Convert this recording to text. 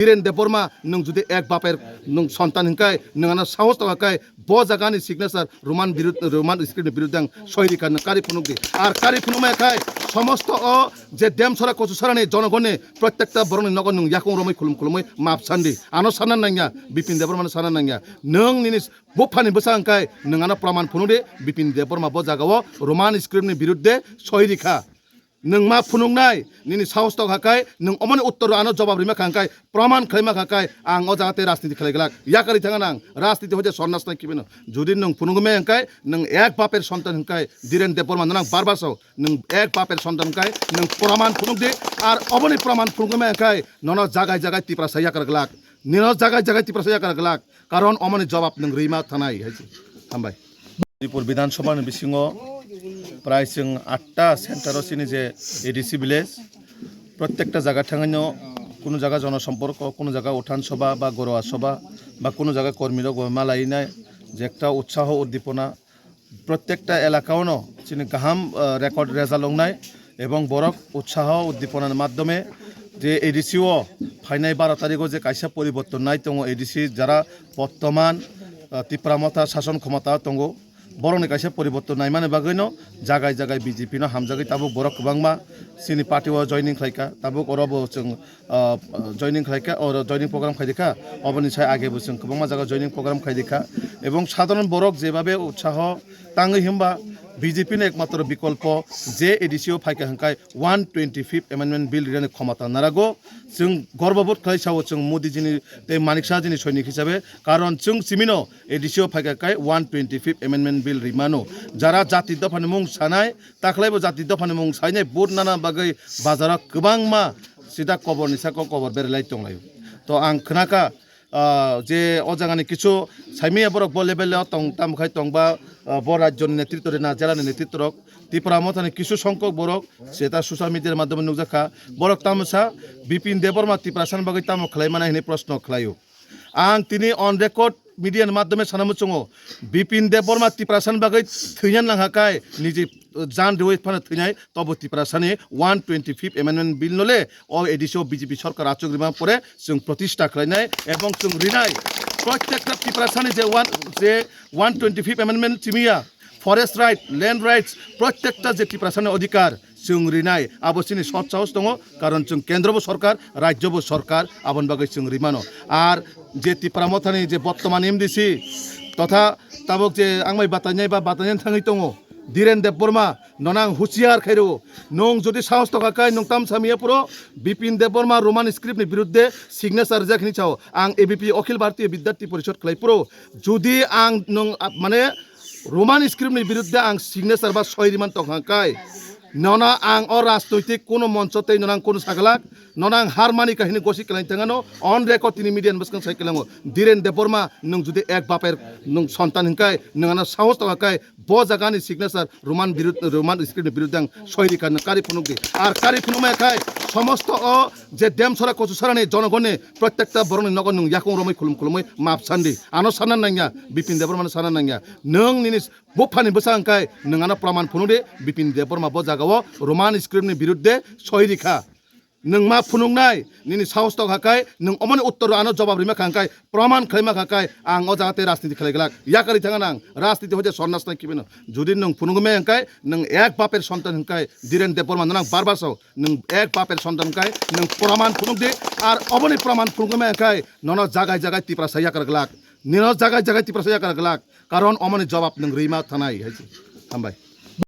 ধীরেন দেববর্মা নং যদি এক বাপের নং সন্তান হিংকায় নঙানা সাহস থাকায় ব জায়গানি সিগনেচার রোমান স্ক্রিপ্টের বিরুদ্ধে সহিরিকা কারি ফুনুকদি আর কারি ফুনুমায় সমস্ত যে ড্যাম ছড়া কচু ছড়ানি জনগণে প্রত্যেকটা বরণের নগর নং ইয়াকুং রमै খুলুমৈ মাপ সান্দি আনো সানান নাঙ্গা বিপিন দেববর্মা সানান নাঙ্গা নং নিনিস বুফানি বসাংকায় নঙানা প্রমাণ ফুনুদে বিপিন দেববর্মা ব জায়গাও রোমান স্ক্রিপ্টের বিরুদ্ধে সহিরিকা नों मा फुनुंगनाय निनि साहस थाखाय नों अमनि उत्तर आनो जवाब रिमा खांखाय प्रमाण खायमा खांखाय आं अ जाहाते राजनीति खालायगलाक याकारि थाङा नां राजनीति हजे सन्नास नाय किबेनो जुदि नों फुनुंगमे हंखाय नों एक बापेर सन्तान हंखाय धीरेन देबबर्मा नों बारबासाव नों एक बापेर सन्तान हंखाय नों प्रमाण फुनुंगदे आर अमनि प्रमाण फुनुंगमे हंखाय ननो जागाय जागाय तिप्रा साया करगलाक निनो जागाय जागाय तिप्रा साया करगलाक कारण अमनि जवाब नों रिमा थानाय हायसि हामबाय त्रिपुर विधानसभा बिसिङाव प्राय जों 8टा सेन्टाराव सिनि जे एडिसि विलेज प्रत्येकटा जायगा थाङानो কোনো জায়গা জনসম্পর্ক কোনো জায়গা উঠান সভা বা গরোয়া সভা বা কোনো জায়গা কর্মীরা গয়মা লাইনায় যে একটা উৎসাহ উদ্দীপনা প্রত্যেকটা এলাকাওনো চিনি গাহাম রেকর্ড রেজাল্ট লংনায় এবং বরক উৎসাহ উদ্দীপনার মাধ্যমে যে এডিসিও ফাইনাল 12 তারিখও যে কাইসা পরিবর্তন নাই দङ এডিসি যারা বর্তমান তিপ্রামতা শাসন ক্ষমতা দङ বরংনি কাইসা পরিবর্তন নাই মানে বাগैनो জায়গায় জায়গায় বিজেপি नो हामजागै ताबो बरक गोबांमा सिनि पार्टीआव जयनिं खालायका ताबो अरबो जों जयनिं खालायका और जयनिं प्रग्राम खालायका अबनि साय आगेबो जों गोबांमा जायगा जयनिं प्रग्राम खालायका এবং সাধারণ বরক যেভাবে উৎসাহ তাङै हिमबा বিজেপি नो एकमात्र विकल्प जे एडिसिओ फायका हंखाय 125 एमेन्डमेन्ट बिल रिरानि क्षमता नारागो जों गर्वबोध खालायसावो जों मोदीजीनि ते मानिक शाहजीनि सैनिक हिसाबै कारण जों सिमिनो एडिसिओ फायकाय 125 एमेन्डमेन्ट बिल रिमानो जारा जाति दफानि मुं सानाय ताख्लायबो जाति दफानि मुं सायनाय बहुत नाना बागै बाजाराव गोबांमा सिदा कबर निसाको कबर बेरलाय दंलायो तो आं खोनाका जे अजागानि किछु साइमिया बरक ब लेभेलाव तं तामखाय तंबा ब राज्यनि नेतृत्व ना जেলাनि नेतृत्व त्रिपुरामथानि किछु संख्यक बरक सेता सोशल मिडियार माध्यमे नुजाखा बरक तामसा बिपिन देबबर्मा त्रिपुरासान बागै ताम खालायमाना हिनि प्रश्न खालायो आं तिनि अन रेकर्ड मिडियानि माध्यमे सानामु चङो बिपिन देबबर्मा त्रिपुरासान बागै थैयान लांहाखाय निजे जान देवै फाना थैनाय तब त्रिपुरासानि 125 एमेन्डमेन्ट बिल नले अ एडिसिओ बिजेपि सरकार आचग्रिमा परे जों प्रतिष्ठा खालायनाय एवं जों रिनाय प्रत्येकटा त्रिपुरासानि जे 125 एमेन्डमेन्ट चिमिया फरेस्ट राइट लैंड राइट्स प्रत्येकटा जे त्रिपुरासानि अधिकार जों रिनाय आबसिनि सत साहस दङ कारण जों केन्द्रबो सरकार राज्यबो सरकार आबन बागै जों रिमानो आर जे त्रिपुरामथानि जे बर्तमान एमडिसि तथा ताबक जे आंमाय बातायनाय बा बातायनाय थाङै दङ धीरेन देबबर्मा ननां हुसियार खायरो नों जुदि साहस थाखाय नोंताम सामिया पुरो बिपिन देबबर्मा रोमान स्क्रिप्टनि बिरुद्धे सिगनेचार जाखिनि चाव आं एबीपी अखिल भारतीय विद्यार्थी परिषद खालायपुरो जुदि आं नों माने रोमान स्क्रिप्टनि बिरुद्धे आं सिगनेचार बा सहिरिमान थाखाय नना आं अ राजनैतिक कोनो मंचते ननां कोनो सागलाक ननां हारमानि काहिनी गसि कलाय थाङानो अन रेकर्ड तिनि मिडियान बसकां साइकेलाङो धीरेन देबबर्मा नों जुदि एक बापेर नों सन्तान हिंखाय नोंना साहस थाखाय ब जागानि सिगनेचार रोमान स्क्रिप्टनि बिरुद्धे सहिरिका कारि फुनुकदि आर कारि फुनुमायखाय समस्त जे डैम छड़ा कचु छड़ानि जनगणने प्रत्येकटा बरंनि नगर नों याकुं रमै खुलुमै माप सान्दी आनो सानान नांगिया बिपिन देबबर्मा सानान नांगिया नों निनि बुफानि बसांखाय नोंआनो प्रमाण फुनुदे बिपिन देबबर्मा ब जागाव रोमान स्क्रिप्टनि बिरुद्धे सहिरिका नों मा फुनुंगनाय निनि साहस थाखाय नों अमनि उत्तर आनो जवाब रिमा खांखाय प्रमाण खायमा खांखाय आं अ जाहाते राजनीति खालायगलाक याकारि थाङा नां राजनीति हजे सन्नास नाय किबेनो जुदि नों फुनुंगमे हंखाय नों एक बापेर सन्तान हंखाय धीरेन देबबर्मा नों बारबासाव नों एक बापेर सन्तान हंखाय नों प्रमाण फुनुंगदे आर अमनि प्रमाण फुनुंगमे हंखाय ननो जागाय जागाय तिप्रा साया करगलाक निनो जागाय जागाय तिप्रा साया करगलाक कारण अमनि जवाब नों रिमा थानाय हायसि हामबाय।